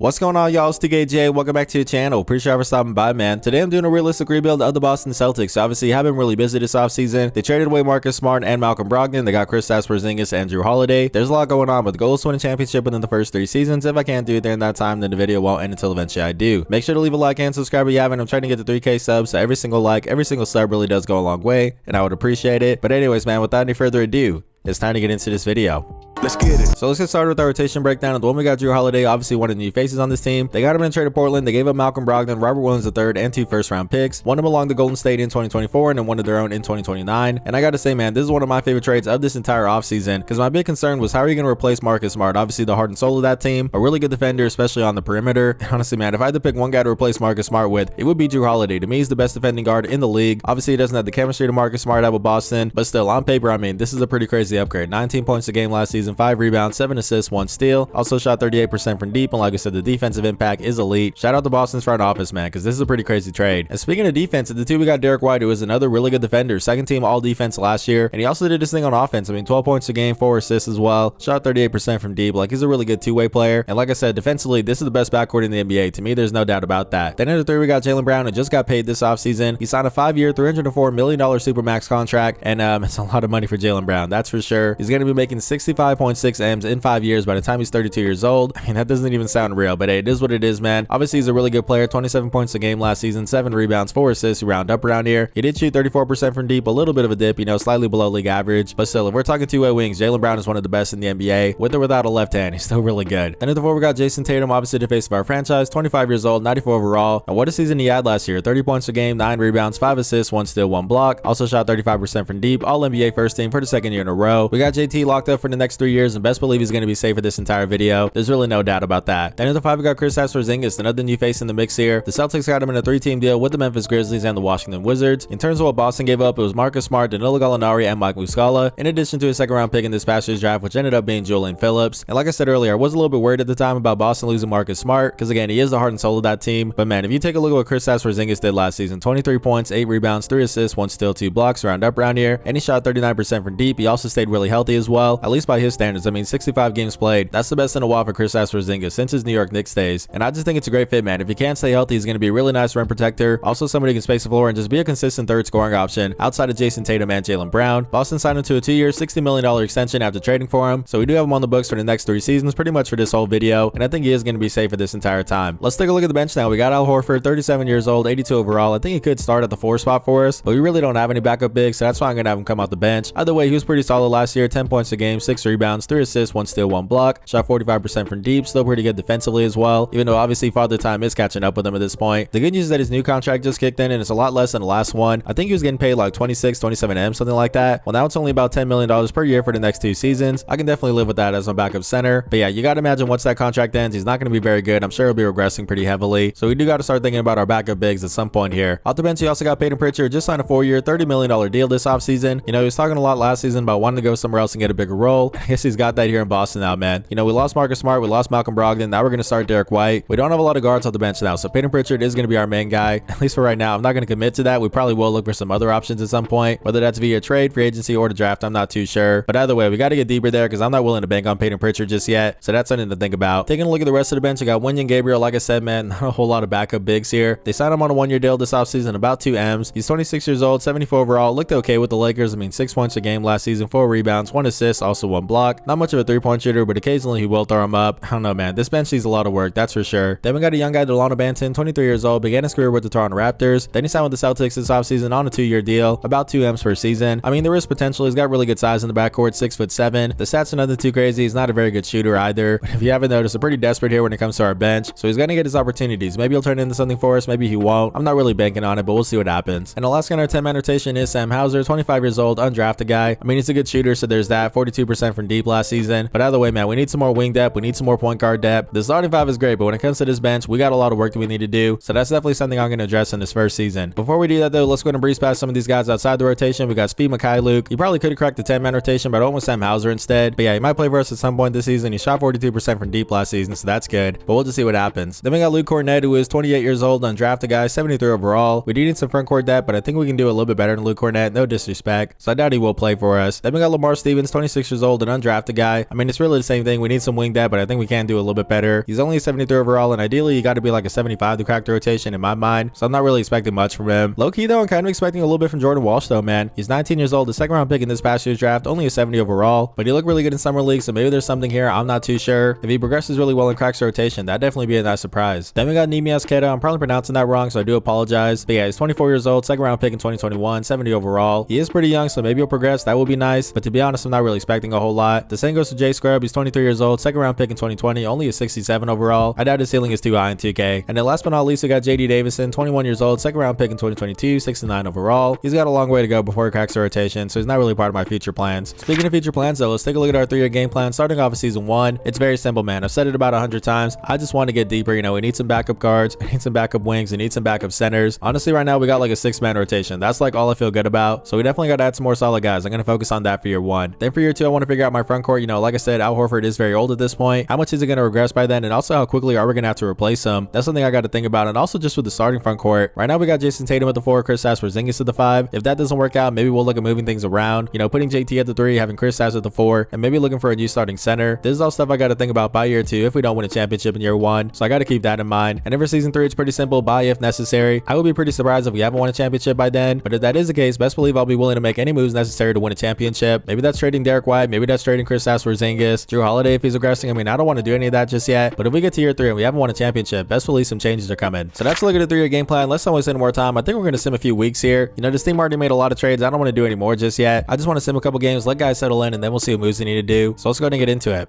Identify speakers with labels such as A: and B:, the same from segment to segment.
A: What's going on, y'all? It's TKJ. Welcome back to the channel. Pretty sure for stopping by, man. Today I'm doing a realistic rebuild of the Boston Celtics. Obviously, have been really busy this offseason. They traded away Marcus Smart and Malcolm Brogdon. They got Kristaps Porzingis and Drew Holiday. There's a lot going on, but the goal is to win a championship within the first 3 seasons. If I can't do it during that time, then the video won't end until eventually I do. Make sure to leave a like and subscribe if you haven't. I'm trying to get to 3K subs, so every single like, every single sub really does go a long way, and I would appreciate it. But anyways, man, without any further ado, it's time to get into this video.
B: Let's get it.
A: So let's get started with our rotation breakdown. At the one, we got Drew Holiday, obviously one of the new faces on this team. They got him in a trade to Portland. They gave up Malcolm Brogdon, Robert Williams III, and 2 first-round picks. One of them belonged to Golden State in 2024, and then one of their own in 2029. And I gotta say, man, this is one of my favorite trades of this entire offseason, because my big concern was how are you going to replace Marcus Smart? Obviously, the heart and soul of that team, a really good defender, especially on the perimeter. Honestly, man, if I had to pick one guy to replace Marcus Smart with, it would be Drew Holiday. To me, he's the best defending guard in the league. Obviously, he doesn't have the chemistry to Marcus Smart out with Boston, but still, on paper, I mean, this is a pretty crazy upgrade. 19 points a game last season, 5 rebounds, 7 assists, 1 steal. Also shot 38% from deep, and like I said, the defensive impact is elite. Shout out to Boston's front office, man, because this is a pretty crazy trade. And speaking of defense, at the 2, we got Derek White, who is another really good defender, second team all defense last year, and he also did this thing on offense. I mean, 12 points a game, 4 assists as well. Shot 38% from deep. Like, he's a really good two-way player. And like I said, defensively, this is the best backcourt in the NBA. To me, there's no doubt about that. Then at the 3, we got Jaylen Brown, who just got paid this offseason. He signed a 5-year, $304 million supermax contract, and it's a lot of money for Jaylen Brown, that's for sure. He's going to be making 65.6 M's in 5 years by the time he's 32 years old. I mean, that doesn't even sound real, but hey, it is what it is, man. Obviously, he's a really good player. 27 points a game last season, 7 rebounds, 4 assists. You round up around here. He did shoot 34% from deep, a little bit of a dip, you know, slightly below league average. But still, if we're talking two-way wings, Jaylen Brown is one of the best in the NBA. With or without a left hand, he's still really good. And at the 4, we got Jason Tatum, obviously the face of our franchise, 25 years old, 94 overall. And what a season he had last year. 30 points a game, 9 rebounds, 5 assists, 1 steal, 1 block. Also shot 35% from deep. All NBA first team for the 2nd year in a row. We got JT locked up for the next 3 years, and best believe he's going to be safe for this entire video. There's really no doubt about that. Then at the 5, we got Kristaps Porzingis, another new face in the mix here. The Celtics got him in a 3-team deal with the Memphis Grizzlies and the Washington Wizards. In terms of what Boston gave up, it was Marcus Smart, Danilo Gallinari, and Mike Muscala, in addition to a 2nd-round pick in this past year's draft, which ended up being Julian Phillips. And like I said earlier, I was a little bit worried at the time about Boston losing Marcus Smart, because again, he is the heart and soul of that team. But man, if you take a look at what Kristaps Porzingis did last season, 23 points, 8 rebounds, 3 assists, 1 steal, 2 blocks, round up around here, and he shot 39% from deep. He also stayed really healthy as well, at least by his standards. I mean, 65 games played. That's the best in a while for Kristaps Porzingis since his New York Knicks days. And I just think it's a great fit, man. If he can't stay healthy, he's going to be a really nice rim protector. Also somebody who can space the floor and just be a consistent third scoring option outside of Jason Tatum and Jaylen Brown. Boston signed him to a 2-year, $60 million extension after trading for him. So we do have him on the books for the next 3 seasons, pretty much for this whole video. And I think he is going to be safe for this entire time. Let's take a look at the bench now. We got Al Horford, 37 years old, 82 overall. I think he could start at the 4 spot for us, but we really don't have any backup bigs, so that's why I'm going to have him come out the bench. Either way, he was pretty solid last year. 10 points a game, 6 rebounds, 3 assists, 1 steal, 1 block. Shot 45% from deep, still pretty good defensively as well, even though obviously Father Time is catching up with him at this point. The good news is that his new contract just kicked in, and it's a lot less than the last one. I think he was getting paid like 27 M, something like that. Well, now it's only about $10 million per year for the next 2 seasons. I can definitely live with that as my backup center. But yeah, you got to imagine once that contract ends, he's not going to be very good. I'm sure he'll be regressing pretty heavily. So we do got to start thinking about our backup bigs at some point here. Off the bench, you also got Peyton Pritchard, just signed a 4-year, $30 million deal this offseason. You know, he was talking a lot last season about wanting to go somewhere else and get a bigger role. I guess he's got that here in Boston now, man. You know, we lost Marcus Smart, we lost Malcolm Brogdon. Now we're going to start Derek White. We don't have a lot of guards off the bench now, so Peyton Pritchard is going to be our main guy, at least for right now. I'm not going to commit to that. We probably will look for some other options at some point, whether that's via trade, free agency, or the draft. I'm not too sure. But either way, we got to get deeper there because I'm not willing to bank on Peyton Pritchard just yet. So that's something to think about. Taking a look at the rest of the bench, I got Wenyen Gabriel. Like I said, man, not a whole lot of backup bigs here. They signed him on a 1-year deal this offseason, about 2 M's. He's 26 years old, 74 overall. Looked okay with the Lakers. I mean, 6 points a game last season, 4 rebounds, 1 assist, also 1 block. Not much of a 3-point shooter, but occasionally he will throw him up. I don't know, man. This bench needs a lot of work, that's for sure. Then we got a young guy, Delano Banton, 23 years old, began his career with the Toronto Raptors. Then he signed with the Celtics this offseason on a 2-year deal, about 2 M's per season. I mean, there is potential. He's got really good size in the backcourt, 6'7". The stats are nothing too crazy. He's not a very good shooter either. But if you haven't noticed, we're pretty desperate here when it comes to our bench. So he's going to get his opportunities. Maybe he'll turn into something for us. Maybe he won't. I'm not really banking on it, but we'll see what happens. And the last guy on our 10-man rotation is Sam Hauser, 25 years old, undrafted guy. I mean, he's a good shooter, so there's that. 42% from deep last season. But either way, man, we need some more wing depth. We need some more point guard depth. The starting 5 is great, but when it comes to this bench, we got a lot of work that we need to do. So that's definitely something I'm going to address in this first season. Before we do that, though, let's go ahead and breeze past some of these guys outside the rotation. We got Speed Luke. He probably could have cracked the 10-man rotation, but I went with Sam Hauser instead. But yeah, he might play for us at some point this season. He shot 42% from deep last season, so that's good. But we'll just see what happens. Then we got Luke Cornett, who is 28 years old, undrafted guy, 73 overall. We do need some front court depth, but I think we can do a little bit better than Luke Cornett. No disrespect. So I doubt he will play for us. Then we we got Lamar Stevens, 26 years old, an undrafted guy. I mean, it's really the same thing. We need some wing depth, but I think we can do a little bit better. He's only a 73 overall, and ideally you got to be like a 75 to crack the rotation in my mind, so I'm not really expecting much from him. Low-key though, I'm kind of expecting a little bit from Jordan Walsh though, man. He's 19 years old, the second round pick in this past year's draft, only a 70 overall, but he looked really good in summer league, so maybe there's something here. I'm not too sure. If he progresses really well and cracks the rotation, that'd definitely be a nice surprise. Then we got Nemias Queta. I'm probably pronouncing that wrong, so I do apologize. But yeah, he's 24 years old, second round pick in 2021, 70 overall. He is pretty young, so maybe he'll progress. That would be nice, but to be honest, I'm not really expecting a whole lot. The same goes to Jay Scrub. He's 23 years old, second round pick in 2020, only a 67 overall. I doubt his ceiling is too high in 2K. And then last but not least, we got JD Davison, 21 years old, second round pick in 2022, 69 overall. He's got a long way to go before he cracks the rotation, so he's not really part of my future plans. Speaking of future plans though, let's take a look at our 3-year game plan. Starting off with season 1, it's very simple, man. I've said it about 100 times. I just want to get deeper. You know, we need some backup guards, we need some backup wings, we need some backup centers. Honestly, right now we got like a 6-man rotation. That's like all I feel good about. So we definitely got to add some more solid guys. I'm going to focus on that for year 1. Then for year 2, I want to figure out my front court. You know, like I said, Al Horford is very old at this point. How much is it going to regress by then? And also how quickly are we going to have to replace him? That's something I got to think about. And also just with the starting front court. Right now we got Jason Tatum at the 4, Kristaps Porzingis at the 5. If that doesn't work out, maybe we'll look at moving things around. You know, putting JT at the 3, having Kristaps at the 4, and maybe looking for a new starting center. This is all stuff I got to think about by year 2 if we don't win a championship in year 1. So I got to keep that in mind. And then for season 3, it's pretty simple. Buy if necessary. I would be pretty surprised if we haven't won a championship by then. But if that is the case, best believe I'll be willing to make any moves necessary to win a championship. Maybe that's trading Derek White. Maybe that's trading Kristaps Porzingis, Drew Holiday if he's aggressing. I mean, I don't want to do any of that just yet. But if we get to year 3 and we haven't won a championship, best believe some changes are coming. So that's a look at the 3-year game plan. Let's not waste any more time. I think we're going to sim a few weeks here. You know, this team already made a lot of trades. I don't want to do any more just yet. I just want to sim a couple games, let guys settle in, and then we'll see what moves they need to do. So let's go ahead and get into it.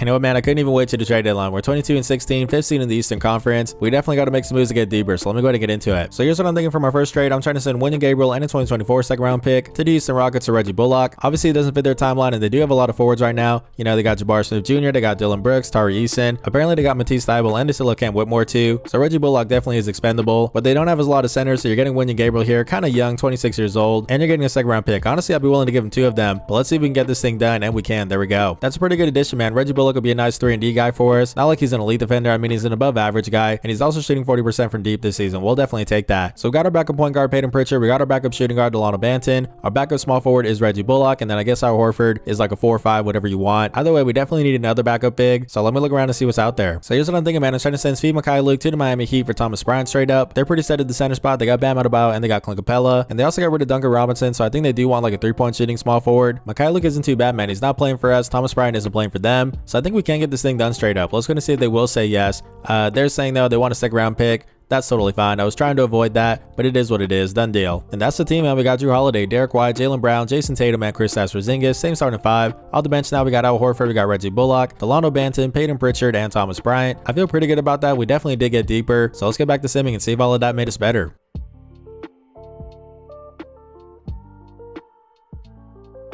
A: You know what, man, I couldn't even wait to the trade deadline. We're 22-16, 5th seed in the Eastern Conference. We definitely got to make some moves to get deeper, so let me go ahead and get into it. So here's what I'm thinking for my first trade. I'm trying to send Wenyen Gabriel and a 2024 second round pick to the Houston Rockets or Reggie Bullock. Obviously, it doesn't fit their timeline, and they do have a lot of forwards right now. You know, they got Jabbar Smith Jr., they got Dylan Brooks, Tari Eason. Apparently, they got Matisse Thybulle and Desilla Camp Whitmore too. So Reggie Bullock definitely is expendable, but they don't have a lot of centers, so you're getting Wenyen Gabriel here, kind of young, 26 years old, and you're getting a second round pick. Honestly, I'd be willing to give him 2 of them, but let's see if we can get this thing done, and we can. There we go. That's a pretty good addition, man. Reggie Bullock will be a nice 3-and-D guy for us. Not like he's an elite defender. I mean, he's an above average guy, and he's also shooting 40% from deep this season. We'll definitely take that. So we got our backup point guard Peyton Pritchard, we got our backup shooting guard Delano Banton, our backup small forward is Reggie Bullock, and then I guess Al Horford is like a 4 or 5, whatever you want. Either way, we definitely need another backup big, so let me look around and see what's out there. So here's what I'm thinking, man. I'm trying to send Steve Luke to the Miami Heat for Thomas Bryant straight up. They're pretty set at the center spot. They got Bam Adebayo and they got Clint Capella, and they also got rid of Duncan Robinson, so I think they do want like a 3-point shooting small forward. Luke isn't too bad, man. He's not playing for us. Thomas Bryant isn't playing for them, so I think we can get this thing done straight up. Let's go and see if they will say yes. They're saying though they want a second round pick. That's totally fine. I was trying to avoid that, but it is what it is. Done deal. And that's the team, man. We got Drew Holiday, Derek White, Jaylen Brown, Jason Tatum, and Kristaps Porzingis. Same starting 5. Off the bench now, we got Al Horford, we got Reggie Bullock, Delano Banton, Peyton Pritchard, and Thomas Bryant. I feel pretty good about that. We definitely did get deeper. So let's get back to simming and see if all of that made us better.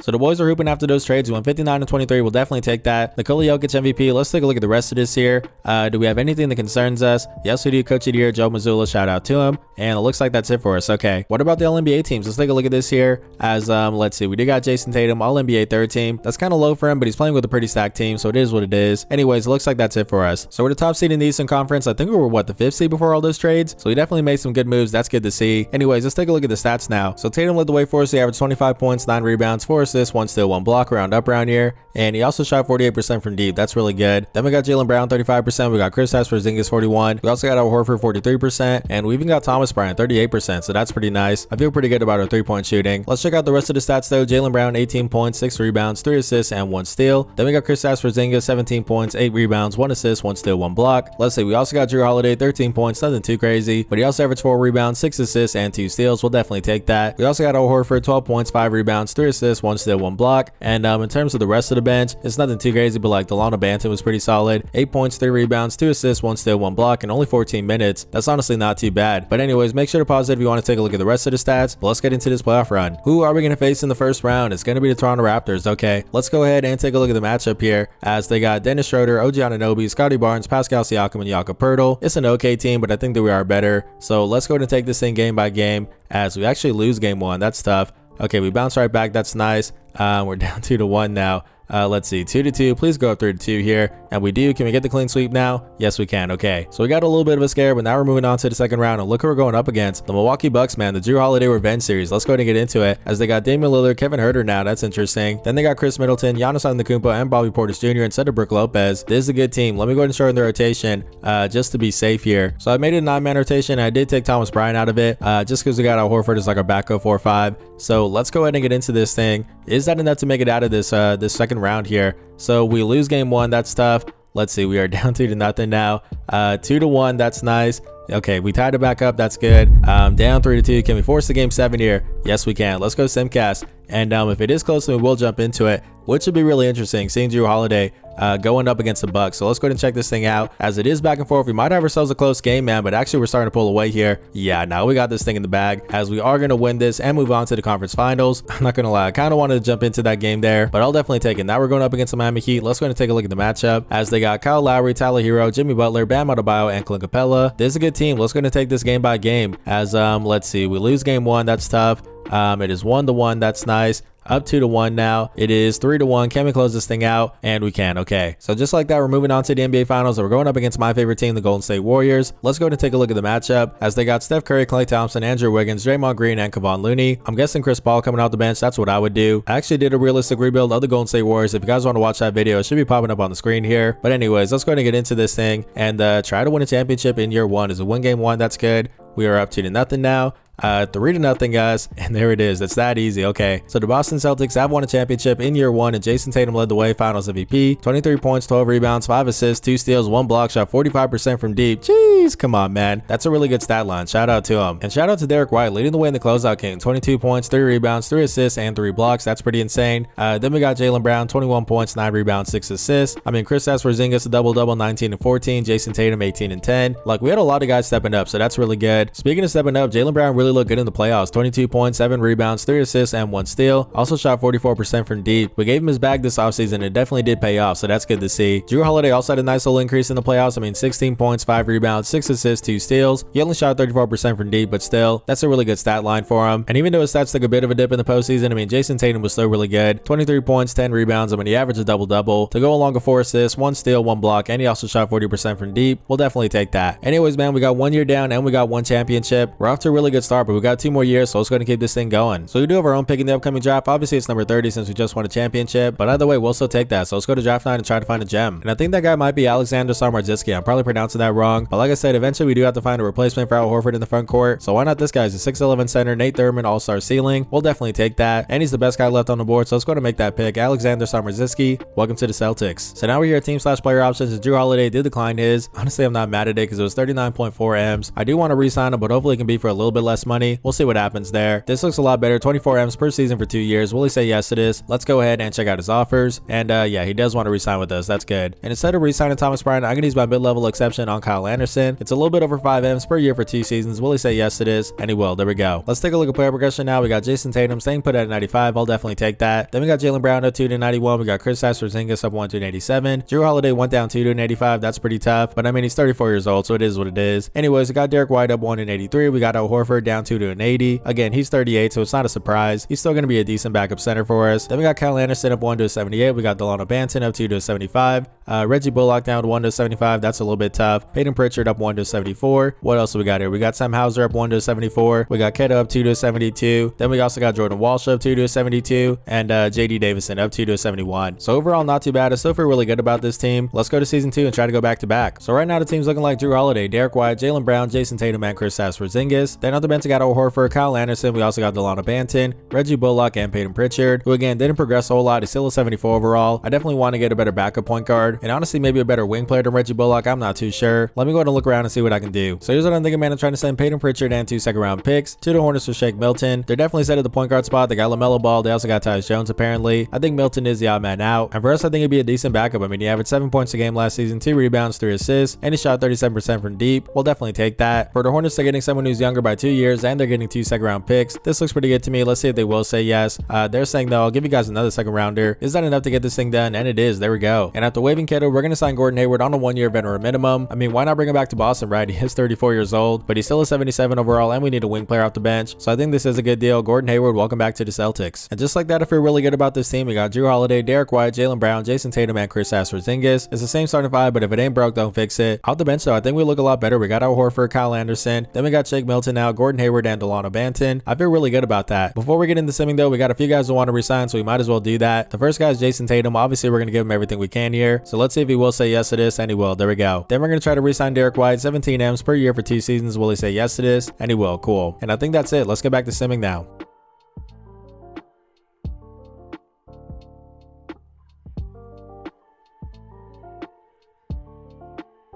A: So the boys are hooping after those trades. We went 59-23. We'll definitely take that. Nikola Jokic MVP. Let's take a look at the rest of this here. Do we have anything that concerns us? Yes, we do. Coach of the year, Joe Mazzulla. Shout out to him. And it looks like that's it for us. Okay. What about the All-NBA teams? Let's take a look at this here. As let's see. We did got Jason Tatum, All-NBA 3rd team. That's kind of low for him, but he's playing with a pretty stacked team, so it is what it is. Anyways, it looks like that's it for us. So we're the top seed in the Eastern Conference. I think we were what, the 5th seed before all those trades. So we definitely made some good moves. That's good to see. Anyways, let's take a look at the stats now. So Tatum led the way for us. He averaged 25 points, 9 rebounds, 4 assists, 1 steal, 1 block. Round up round here, and he also shot 48% from deep. That's really good. Then we got Jaylen Brown 35%, we got Kristaps Porzingis 41%, we also got Al Horford 43%, and we even got Thomas Bryant 38%, so that's pretty nice. I feel pretty good about our 3-point shooting. Let's check out the rest of the stats though. Jaylen Brown 18 points, 6 rebounds, 3 assists, and 1 steal. Then we got Kristaps Porzingis 17 points, 8 rebounds, 1 assist, 1 steal, 1 block. Let's see, we also got Drew Holiday 13 points, nothing too crazy, but he also averaged 4 rebounds, 6 assists, and 2 steals. We'll definitely take that. We also got Al Horford 12 points, 5 rebounds, 3 assists, 1 steal, 1 block. And in terms of the rest of the bench, it's nothing too crazy, but like Delano Banton was pretty solid. 8 points, 3 rebounds, 2 assists, 1 steal, 1 block, and only 14 minutes. That's honestly not too bad. But anyways, make sure to pause it if you want to take a look at the rest of the stats. But let's get into this playoff run. Who are we going to face in the first round? It's going to be the Toronto Raptors. Okay, let's go ahead and take a look at the matchup here, as they got Dennis Schroeder, OG Anunoby, Scotty Barnes, Pascal Siakam, and Jakob Poeltl. It's an okay team, but I think that we are better. So let's go ahead and take this thing game by game, as we actually lose game 1. That's tough. Okay, we bounce right back. That's nice. We're down 2-1 now. Let's see, 2-2. Please go up 3-2 here. And we do. Can we get the clean sweep now? Yes, we can. Okay. So we got a little bit of a scare, but now we're moving on to the second round. And look who we're going up against. The Milwaukee Bucks, man. The Jrue Holiday Revenge Series. Let's go ahead and get into it. As they got Damian Lillard, Kevin Huerter now. That's interesting. Then they got Chris Middleton, Giannis Antetokounmpo, and Bobby Portis Jr. instead of Brook Lopez. This is a good team. Let me go ahead and shorten the rotation just to be safe here. So I made it a 9-man rotation. I did take Thomas Bryant out of it just because we got Al Horford as like our backup 4-5. So let's go ahead and get into this thing. Is that enough to make it out of this this second round here? So we lose game 1. That's tough. Let's see. We are down 2-0 now. 2-1. That's nice. Okay, we tied it back up. That's good. Down 3-2. Can we force the game 7 here? Yes, we can. Let's go Simcast. And if it is close, then we'll jump into it, which would be really interesting, seeing Jrue Holiday going up against the Bucks. So let's go ahead and check this thing out. As it is back and forth, we might have ourselves a close game, man, but actually we're starting to pull away here. Yeah, now we got this thing in the bag, as we are going to win this and move on to the conference finals. I'm not going to lie, I kind of wanted to jump into that game there, but I'll definitely take it. Now we're going up against the Miami Heat. Let's go ahead and take a look at the matchup, as they got Kyle Lowry, Tyler Hero, Jimmy Butler, Bam Adebayo, and Clint Capella. This is a good team. Let's go ahead and take this game by game, as let's see, we lose game 1. That's tough. It is 1-1. That's nice. Up 2-1 now. It is 3-1. Can we close this thing out? And we can. Okay. So just like that, we're moving on to the NBA Finals. We're going up against my favorite team, the Golden State Warriors. Let's go ahead and take a look at the matchup, as they got Steph Curry, Klay Thompson, Andrew Wiggins, Draymond Green, and Kevon Looney. I'm guessing Chris Paul coming out the bench. That's what I would do. I actually did a realistic rebuild of the Golden State Warriors. If you guys want to watch that video, it should be popping up on the screen here. But anyways, let's go ahead and get into this thing and try to win a championship in year 1. Is a win game 1. That's good. We are up 2-0 now. 3-0, guys, and there it is. It's that easy. Okay, so the Boston Celtics have won a championship in year 1, and Jason Tatum led the way, Finals MVP. 23 points, 12 rebounds, 5 assists, 2 steals, 1 block, shot 45% from deep. Jeez, come on, man. That's a really good stat line. Shout out to him. And shout out to Derek White, leading the way in the closeout game. 22 points, 3 rebounds, 3 assists, and 3 blocks. That's pretty insane. Then we got Jaylen Brown, 21 points, 9 rebounds, 6 assists. I mean, Chris Porzingis a double-double, 19 and 14. Jason Tatum, 18 and 10. Like, we had a lot of guys stepping up, so that's really good. Speaking of stepping up, Jaylen Brown really looked good in the playoffs. 22 points, 7 rebounds, 3 assists, and 1 steal. Also shot 44% from deep. We gave him his bag this offseason, and it definitely did pay off, so that's good to see. Jrue Holiday also had a nice little increase in the playoffs. I mean, 16 points, 5 rebounds, 6 assists, 2 steals. He only shot 34% from deep, but still, that's a really good stat line for him. And even though his stats took a bit of a dip in the postseason, I mean, Jason Tatum was still really good. 23 points, 10 rebounds. I mean, he averaged a double-double. To go along with 4 assists, 1 steal, 1 block, and he also shot 40% from deep. We'll definitely take that. Anyways, man, we got 1 year down, and we got 1 championship. We're off to a really good start, but we got 2 more years, so let's go ahead and keep this thing going. So we do have our own pick in the upcoming draft. Obviously, it's number 30 since we just won a championship, but either way, we'll still take that. So let's go to draft night and try to find a gem. And I think that guy might be Alexander Samardzicki. I'm probably pronouncing that wrong, but like I said, eventually we do have to find a replacement for Al Horford in the front court. So why not this guy? He's a 6'11 center, Nate Thurman, all-star ceiling. We'll definitely take that, and he's the best guy left on the board. So let's go ahead and make that pick. Alexander Samardzicki, welcome to the Celtics. So now we're here at team/player options, and Jrue Holiday did decline his. Honestly, I'm not mad at it because it was 39.4 M's. I do want to re-sign him, but hopefully it can be for a little bit less money. We'll see what happens there. This looks a lot better. 24 M's per season for 2 years. Will he say yes to this? Let's go ahead and check out his offers. And yeah, he does want to re-sign with us. That's good. And instead of re-signing Thomas Bryant, I'm gonna use my mid-level exception on Kyle Anderson. It's a little bit over 5 M's per year for 2 seasons. Will he say yes to this? And he will. There we go. Let's take a look at player progression now. We got Jason Tatum staying put at 95. I'll definitely take that. Then we got Jaylen Brown up 2 to 91. We got Chris Porzingis up 1 to 87. Jrue Holiday went down 2 to 85. That's pretty tough, but I mean, he's 34 years old, so it is what it is. Anyways, we got Derek White up 1 to 83. We got Al Horford down 2 to 80. Again, he's 38, so it's not a surprise. He's still going to be a decent backup center for us. Then we got Kyle Anderson up 1 to 78. We got Delano Banton up 2 to 75. Reggie Bullock down 1 to 75. That's a little bit tough. Peyton Pritchard up 1 to 74. What else do we got here? We got Sam Hauser up 1 to 74. We got Keta up 2 to 72. Then we also got Jordan Walsh up 2 to 72. And JD Davison up 2 to 71. So overall, not too bad. I still feel really good about this team. Let's go to season 2 and try to go back to back. So right now the team's looking like Jrue Holiday, Derek White, Jaylen Brown, Jason Tatum, and Chris Porzingis. Then on the bench we got Al Horford, Kyle Anderson. We also got Delano Banton, Reggie Bullock, and Peyton Pritchard, who again didn't progress a whole lot. He's still a 74 overall. I definitely want to get a better backup point guard, and honestly maybe a better wing player than Reggie Bullock. I'm not too sure. Let me go ahead and look around and see what I can do. So here's what I'm thinking, man. I'm trying to send Peyton Pritchard and 2 second-round picks to the Hornets for Shake Milton. They're definitely set at the point guard spot. They got LaMelo Ball. They also got Tyus Jones apparently. I think Milton is the odd man out, and for us I think it'd be a decent backup. I mean, he averaged 7 points a game last season, 2 rebounds, 3 assists, and he shot 37% from deep. We'll definitely take that. For the Hornets, they're getting someone who's younger by 2 years, Cavaliers, and they're getting 2 second-round picks. This looks pretty good to me. Let's see if they will say yes. They're saying no. I'll give you guys another second-rounder. Is that enough to get this thing done? And it is. There we go. And after waiving Kittle, we're going to sign Gordon Hayward on a 1-year veteran minimum. I mean, why not bring him back to Boston, right? He is 34 years old, but he's still a 77 overall, and we need a wing player off the bench. So I think this is a good deal. Gordon Hayward, welcome back to the Celtics. And just like that, I feel really good about this team. We got Drew Holiday, Derek White, Jaylen Brown, Jason Tatum, and Kristaps Porzingis. It's the same starting five, but if it ain't broke, don't fix it. Off the bench, though, I think we look a lot better. We got Al Horford, Kyle Anderson, then we got Shake Milton now, Gordon Hayward, and Delano Banton. I feel really good about that. Before we get into simming, though, we got a few guys who want to resign, so we might as well do that. The first guy is Jason Tatum. Obviously, we're going to give him everything we can here. So let's see if he will say yes to this, and he will. There we go. Then we're going to try to resign Derek White, 17 M's per year for 2 seasons. Will he say yes to this? And he will. Cool. And I think that's it. Let's get back to simming now.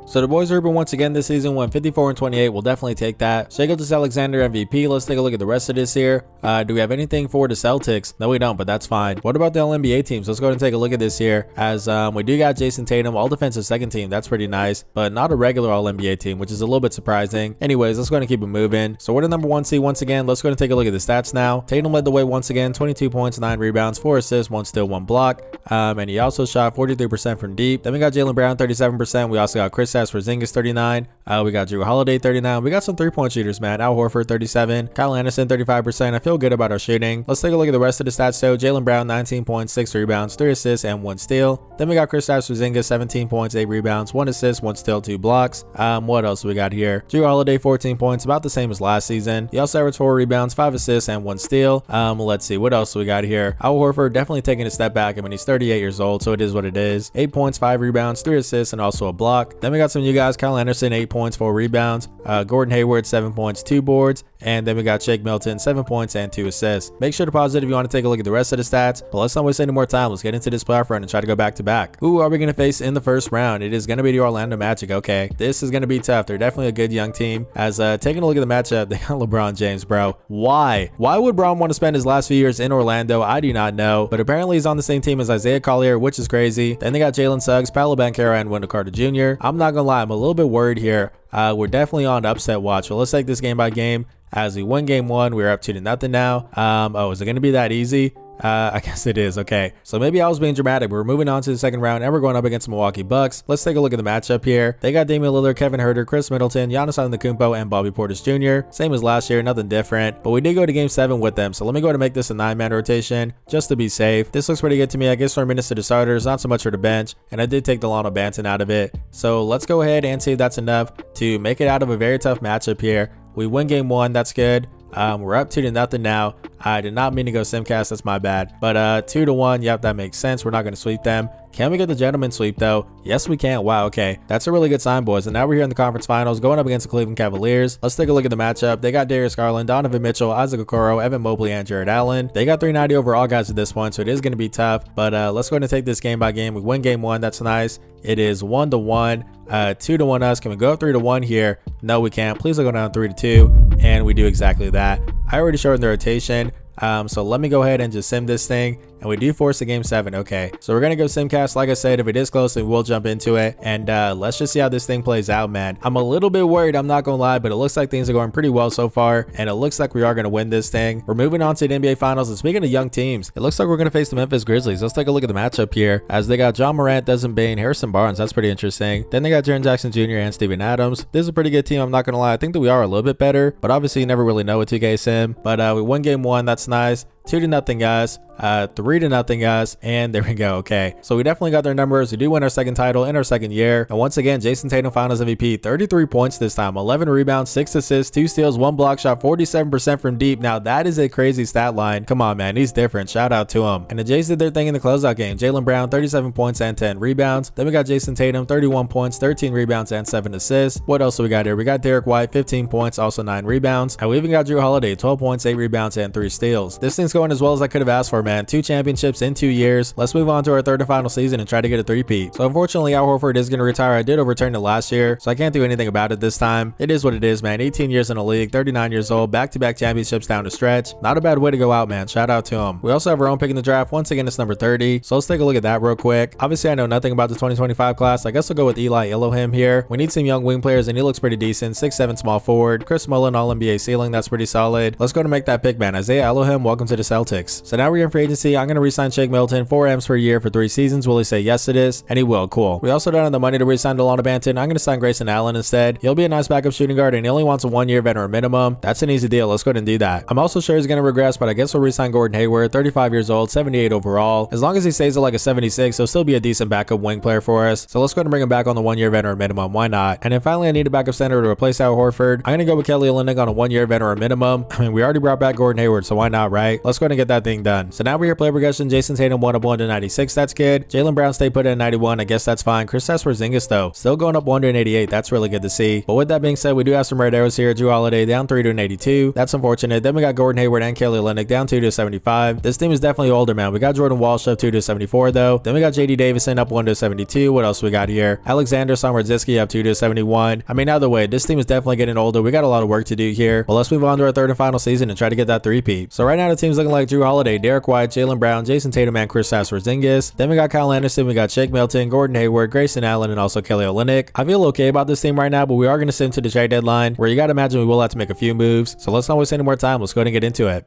A: So the boys are open once again this season, went 54-28. We'll definitely take that. Shai Gilgeous-Alexander MVP. Let's take a look at the rest of this here. Do we have anything for the Celtics? No, we don't, but that's fine. What about the All-NBA teams? Let's go ahead and take a look at this here. As we do got Jason Tatum, all defensive second team. That's pretty nice, but not a regular All-NBA team, which is a little bit surprising. Anyways, let's go ahead and keep it moving. So we're the number 1 seed once again. Let's go ahead and take a look at the stats now. Tatum led the way once again, 22 points, 9 rebounds, 4 assists, 1 steal, 1 block. And he also shot 43% from deep. Then we got Jaylen Brown, 37%. We also got Kristaps Porzingis, 39. We got Drew Holiday, 39. We got some 3-point shooters, man. Al Horford, 37. Kyle Anderson, 35%. I feel good about our shooting. Let's take a look at the rest of the stats. So Jaylen Brown, 19 points, 6 rebounds, 3 assists, and 1 steal. Then we got Kristaps Porzingis, 17 points, 8 rebounds, 1 assist, 1 steal, 2 blocks. What else we got here? Drew Holiday, 14 points, about the same as last season. He also averaged 4 rebounds, 5 assists, and 1 steal. Let's see, what else we got here? Al Horford definitely taking a step back. I mean, he's 38 years old, so it is what it is. 8 points, 5 rebounds, 3 assists, and also a block. Then we got some new guys. Kyle Anderson, 8 points, 4 rebounds. Gordon Hayward, 7 points, 2 boards. And then we got Shake Milton, 7 points and 2 assists. Make sure to pause it if you want to take a look at the rest of the stats. But let's not waste any more time. Let's get into this playoff run and try to go back to back. Who are we going to face in the first round? It is going to be the Orlando Magic. Okay, this is going to be tough. They're definitely a good young team. As taking a look at the matchup, they got LeBron James, bro. Why would Bron want to spend his last few years in Orlando? I do not know. But apparently he's on the same team as Isaiah Collier, which is crazy. Then they got Jalen Suggs, Paolo Banchero, and Wendell Carter Jr. I'm not going to lie. I'm a little bit worried here. We're definitely on upset watch. Well, let's take this game by game. As we win game 1, we're up 2-0 now. Oh, is it going to be that easy? I guess it is. Okay, so maybe I was being dramatic. We're moving on to the second round, and we're going up against the Milwaukee Bucks. Let's take a look at the matchup here. They got Damian Lillard, Kevin Huerter, Chris Middleton, Giannis Antetokounmpo, and Bobby Portis Jr. Same as last year, nothing different. But we did go to game 7 with them, so let me go ahead and make this a 9-man rotation just to be safe. This looks pretty good to me. I guess 4 minutes to the starters, not so much for the bench, and I did take Delano Banton out of it. So let's go ahead and see if that's enough to make it out of a very tough matchup here. We win game 1, that's good. We're up 2-0 now. I did not mean to go Simcast, that's my bad. But 2-1, yep, that makes sense. We're not going to sweep them. Can we get the gentleman sweep though? Yes, we can. Wow, okay. That's a really good sign, boys. And now we're here in the conference finals going up against the Cleveland Cavaliers. Let's take a look at the matchup. They got Darius Garland, Donovan Mitchell, Isaac Okoro, Evan Mobley, and Jared Allen. They got 390 overall guys at this point, so it is going to be tough. But let's go ahead and take this game by game. We win game 1. That's nice. It is 1-1. 2-1 us. Can we go up 3-1 here? No, we can't. Please go down 3-2. And we do exactly that. I already shortened the rotation. So let me go ahead and just sim this thing. And we do force a game 7. Okay, so we're gonna go Simcast. Like I said, if it is close, then we'll jump into it. And let's just see how this thing plays out, man. I'm a little bit worried, I'm not gonna lie, but it looks like things are going pretty well so far. And it looks like we are gonna win this thing. We're moving on to the NBA Finals. And speaking of young teams, it looks like we're gonna face the Memphis Grizzlies. Let's take a look at the matchup here. As they got John Morant, Desmond Bane, Harrison Barnes. That's pretty interesting. Then they got Jaren Jackson Jr. and Steven Adams. This is a pretty good team, I'm not gonna lie. I think that we are a little bit better, but obviously you never really know with 2K Sim. But we won game 1, that's nice. 2-0 guys, 3-0 guys, and there we go. Okay, so we definitely got their numbers. We do win our second title in our second year, and once again, Jason Tatum Finals MVP, 33 points this time, 11 rebounds, 6 assists, 2 steals, 1 block shot, 47% from deep. Now that is a crazy stat line. Come on, man, he's different. Shout out to him. And the Jays did their thing in the closeout game. Jaylen Brown, 37 points and 10 rebounds. Then we got Jason Tatum, 31 points, 13 rebounds, and 7 assists. What else do we got here? We got Derek White, 15 points, also 9 rebounds. And we even got Drew Holiday, 12 points, 8 rebounds, and 3 steals. This thing's going as well as I could have asked for, man. 2 championships in 2 years. Let's move on to our third and final season and try to get a three-peat. So unfortunately, Al Horford is going to retire. I did overturn it last year, so I can't do anything about it this time. It is what it is, man. 18 years in the league, 39 years old, back-to-back championships down the stretch. Not a bad way to go out, man. Shout out to him. We also have our own pick in the draft. Once again, it's number 30. So let's take a look at that real quick. Obviously, I know nothing about the 2025 class. I guess I'll go with Eli Elohim here. We need some young wing players, and he looks pretty decent. 6'7" small forward. Chris Mullin, All-NBA ceiling. That's pretty solid. Let's go to make that pick, man. Isaiah Elohim, welcome to the Celtics. So now we're in free agency. I'm going to re-sign Shake Milton, 4 M's per year for 3 seasons. Will he say yes to this? And he will. Cool. We also don't have the money to re-sign Delano Banton. I'm going to sign Grayson Allen instead. He'll be a nice backup shooting guard, and he only wants a 1-year veteran minimum. That's an easy deal. Let's go ahead and do that. I'm also sure he's going to regress, but I guess we'll re-sign Gordon Hayward, 35 years old, 78 overall. As long as he stays at like a 76, he'll still be a decent backup wing player for us. So let's go ahead and bring him back on the 1-year veteran minimum. Why not? And then finally, I need a backup center to replace Al Horford. I'm going to go with Kelly Olynyk on a 1-year veteran minimum. I mean, we already brought back Gordon Hayward, so why not, right? Let's go ahead and get that thing done. So now we're here player progression. Jason Tatum went up 1 to 96. That's good. Jaylen Brown stayed put in 91. I guess that's fine. Kristaps Porzingis though, still going up 1 to 88. That's really good to see. But with that being said, we do have some red arrows here. Drew Holiday down 3 to 82. That's unfortunate. Then we got Gordon Hayward and Kelly Olynyk down 2 to 75. This team is definitely older, man. We got Jordan Walsh up 2 to 74 though. Then we got JD Davison up 1 to 72. What else we got here? Alexander Sommerziski up 2 to 71. I mean, either way, this team is definitely getting older. We got a lot of work to do here. But let's move on to our third and final season and try to get that three-peat. So right now the team's looking like Drew Holiday, Derek White, Jaylen Brown, Jason Tatum, and Kristaps Porzingis. Then we got Kyle Anderson, we got Shake Milton, Gordon Hayward, Grayson Allen, and also Kelly Olynyk. I feel okay about this team right now, but we are going to send to the trade deadline, where you got to imagine we will have to make a few moves. So let's not waste any more time. Let's go ahead and get into it.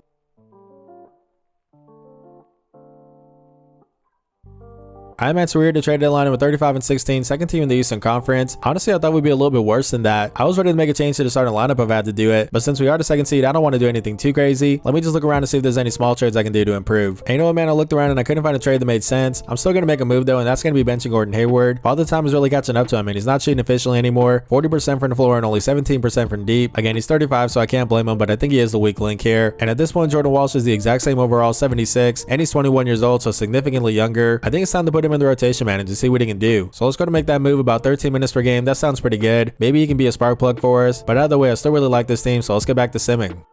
A: I'm at weird to trade deadline with 35 and 16, second team in the Eastern Conference. Honestly, I thought we'd be a little bit worse than that. I was ready to make a change to the starting lineup if I had to do it, but since we are the second seed, I don't want to do anything too crazy. Let me just look around to see if there's any small trades I can do to improve. And you know what, man? I looked around and I couldn't find a trade that made sense. I'm still going to make a move though, and that's going to be benching Gordon Hayward. Father Time is really catching up to him, and he's not shooting efficiently anymore. 40% from the floor and only 17% from deep. Again, he's 35, so I can't blame him, but I think he is the weak link here. And at this point, Jordan Walsh is the exact same overall, 76, and he's 21 years old, so significantly younger. I think it's time to put him in the rotation, man, and to see what he can do. So let's go to make that move. About 13 minutes per game. That sounds pretty good. Maybe he can be a spark plug for us, but either way, I still really like this team, so let's get back to simming.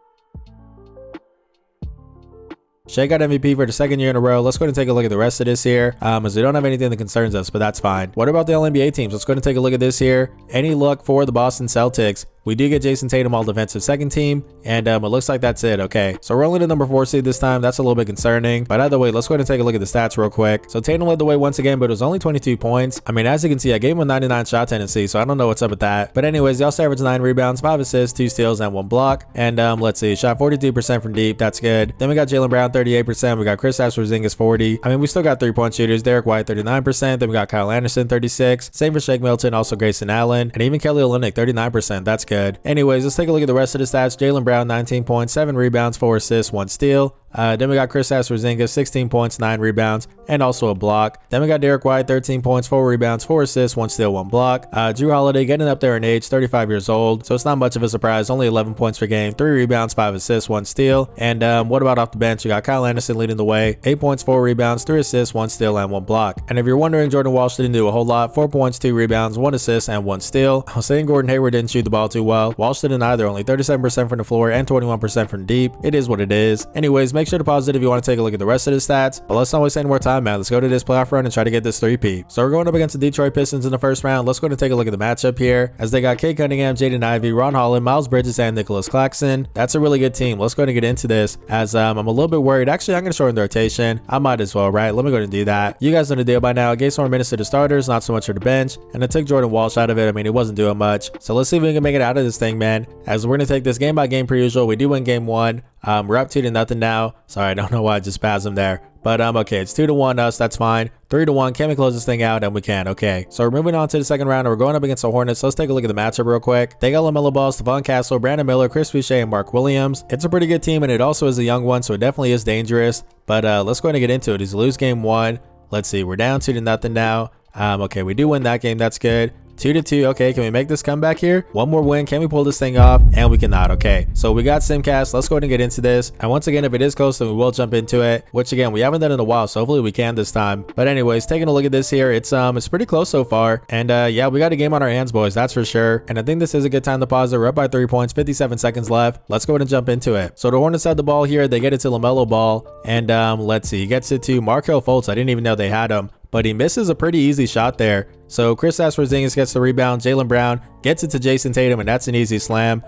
A: Shea got MVP for the 2nd year in a row. Let's go ahead and take a look at the rest of this here, as we don't have anything that concerns us, but that's fine. What about the All-NBA teams? Let's go ahead and take a look at this here. Any luck for the Boston Celtics? We do get Jason Tatum all defensive 2nd team, and it looks like that's it. Okay, so we're only the number 4 seed this time. That's a little bit concerning, but either way, let's go ahead and take a look at the stats real quick. So Tatum led the way once again, but it was only 22 points. I mean, as you can see, I gave him a 99 shot tendency, so I don't know what's up with that. But anyways, he also averaged 9 rebounds, 5 assists, 2 steals, and 1 block. And let's see, shot 42% from deep. That's good. Then we got Jaylen Brown 38%. We got Kristaps Porzingis 40. I mean, we still got 3-point shooters. Derek White 39%. Then we got Kyle Anderson 36. Same for Shake Milton, also Grayson Allen, and even Kelly Olynyk 39%. That's good. Anyways, let's take a look at the rest of the stats. Jaylen Brown 19 points, 7 rebounds, 4 assists, 1 steal. Then we got Kristaps Porzingis 16 points, 9 rebounds, and also a block. Then we got Derek White 13 points, 4 rebounds, 4 assists, 1 steal, 1 block. Drew Holiday getting up there in age, 35 years old, so it's not much of a surprise. Only 11 points per game, 3 rebounds, 5 assists, 1 steal. And what about off the bench? We got Kyle Anderson leading the way, 8 points, 4 rebounds, 3 assists, 1 steal, and 1 block. And if you're wondering, Jordan Walsh didn't do a whole lot. 4 points, 2 rebounds, 1 assist, and 1 steal. I was saying Gordon Hayward didn't shoot the ball too well. Walsh didn't either, only 37% from the floor and 21% from deep. It is what it is. Anyways, make sure to pause it if you want to take a look at the rest of the stats, but let's not waste any more time, man. Let's go to this playoff run and try to get this three-peat. So we're going up against the Detroit Pistons in the first round. Let's go ahead and take a look at the matchup here, as they got Kate Cunningham, Jaden Ivey, Ron Holland, Miles Bridges, and Nicholas Claxton. That's a really good team. Let's go ahead and get into this, as I'm a little bit worried. Actually, I'm going to shorten the rotation. I might as well, right? Let me go ahead and do that. You guys know the deal by now. I gave some more minutes to the starters, not so much for the bench, and I took Jordan Walsh out of it. I mean, he wasn't doing much. So let's see if we can make it out of this thing, man, as we're going to take this game by game per usual. We do win game 1. We're up 2-0 now. Sorry, I don't know why I just passed him there. But okay, it's 2-1 us, that's fine. 3-1, can we close this thing out? And we can, okay. So we're moving on to the second round, and we're going up against the Hornets. Let's take a look at the matchup real quick. They got LaMelo Ball, Stephon Castle, Brandon Miller, Chris Boucher, and Mark Williams. It's a pretty good team, and it also is a young one, so it definitely is dangerous. But let's go ahead and get into it. He's lose game 1. Let's see, we're down 2-0 now. Okay, we do win that game, that's good. 2-2. Okay, can we make this comeback here? One more win. Can we pull this thing off? And we cannot. Okay, so we got Simcast. Let's go ahead and get into this. And once again, if it is close, then we will jump into it, which again, we haven't done in a while, so hopefully we can this time. But anyways, taking a look at this here, it's pretty close so far. And yeah, we got a game on our hands, boys, that's for sure. And I think this is a good time to pause it. We're up by 3 points, 57 seconds left. Let's go ahead and jump into it. So the Hornets had the ball here. They get it to LaMelo Ball. And let's see, he gets it to Markelle Fultz. I didn't even know they had him, but he misses a pretty easy shot there. So Kristaps Porzingis gets the rebound. Jaylen Brown gets it to Jason Tatum, and that's an easy slam.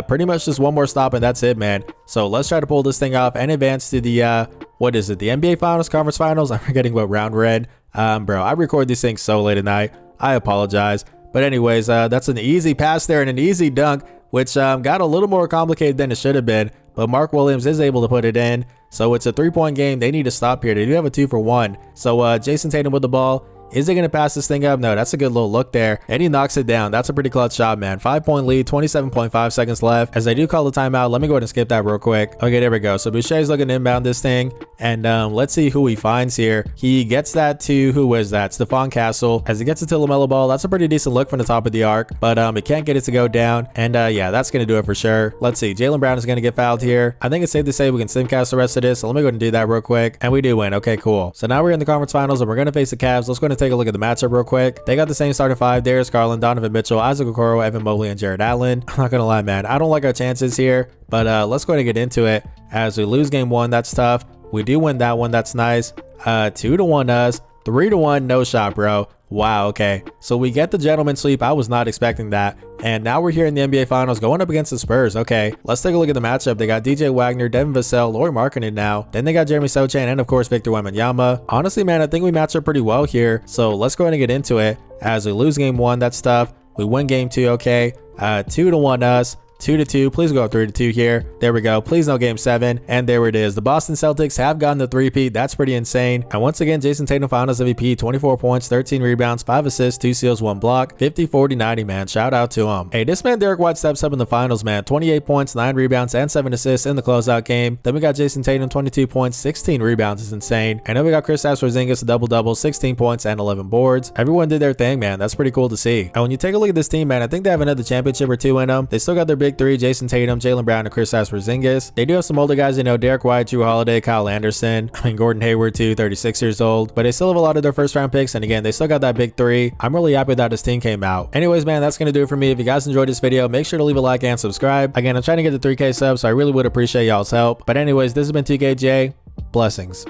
A: Pretty much just one more stop, and that's it, man. So let's try to pull this thing off and advance to the, what is it? The NBA Finals, Conference Finals? I'm forgetting what round we're in. Bro, I record these things so late at night. I apologize. But anyways, that's an easy pass there and an easy dunk, which got a little more complicated than it should have been. But Mark Williams is able to put it in. So it's a 3-point game. They need to stop here. They do have a 2-for-1. So Jason Tatum with the ball. Is he going to pass this thing up? No, that's a good little look there. And he knocks it down. That's a pretty clutch shot, man. 5-point lead, 27.5 seconds left. As I do call the timeout, let me go ahead and skip that real quick. Okay, there we go. So Boucher's looking to inbound this thing. And let's see who he finds here. He gets that to, who is that? Stephon Castle. As he gets it to LaMelo Ball, that's a pretty decent look from the top of the arc. But it can't get it to go down. And yeah, that's going to do it for sure. Let's see. Jaylen Brown is going to get fouled here. I think it's safe to say we can simcast the rest of this. So let me go ahead and do that real quick. And we do win. Okay, cool. So now we're in the conference finals and we're going to face the Cavs. Let's go ahead and take a look at the matchup real quick. They got the same starting five: Darius Garland, Donovan Mitchell, Isaac Okoro, Evan Mobley, and Jared Allen. I'm not gonna lie, man, I don't like our chances here, but let's go ahead and get into it. As we lose game one, that's tough. We do win that one, that's nice. 2-1 us, 3-1 no shot, bro. Wow, okay. So we get the gentleman sweep. I was not expecting that. And now we're here in the NBA Finals going up against the Spurs. Okay, let's take a look at the matchup. They got DJ Wagner, Devin Vassell, Lauri Markkanen now. Then they got Jeremy Sochan and, of course, Victor Wembanyama. Honestly, man, I think we match up pretty well here. So let's go ahead and get into it. As we lose game one, that's tough. We win game two, okay. 2-1 us. 2-2. Please go 3-2 here. There we go. Please no game 7. And there it is. The Boston Celtics have gotten the three-peat. That's pretty insane. And once again, Jason Tatum Finals MVP, 24 points, 13 rebounds, 5 assists, 2 steals, 1 block, 50-40-90, man. Shout out to him. Hey, this man Derek White steps up in the finals, man. 28 points, 9 rebounds, and 7 assists in the closeout game. Then we got Jason Tatum, 22 points, 16 rebounds is insane. And then we got Kristaps Porzingis, a double-double, 16 points and 11 boards. Everyone did their thing, man. That's pretty cool to see. And when you take a look at this team, man, I think they have another championship or two in them. They still got their big three: Jason Tatum, Jaylen Brown, and Kristaps Porzingis. They do have some older guys, you know, Derek White, Drew Holiday, Kyle Anderson, Gordon Hayward too, 36 years old. But they still have a lot of their first round picks, and again, they still got that big three. I'm really happy that this team came out. Anyways, man, that's gonna do it for me. If you guys enjoyed this video, make sure to leave a like and subscribe. Again, I'm trying to get to 3K subs, so I really would appreciate y'all's help. But anyways, this has been TKJ. Blessings.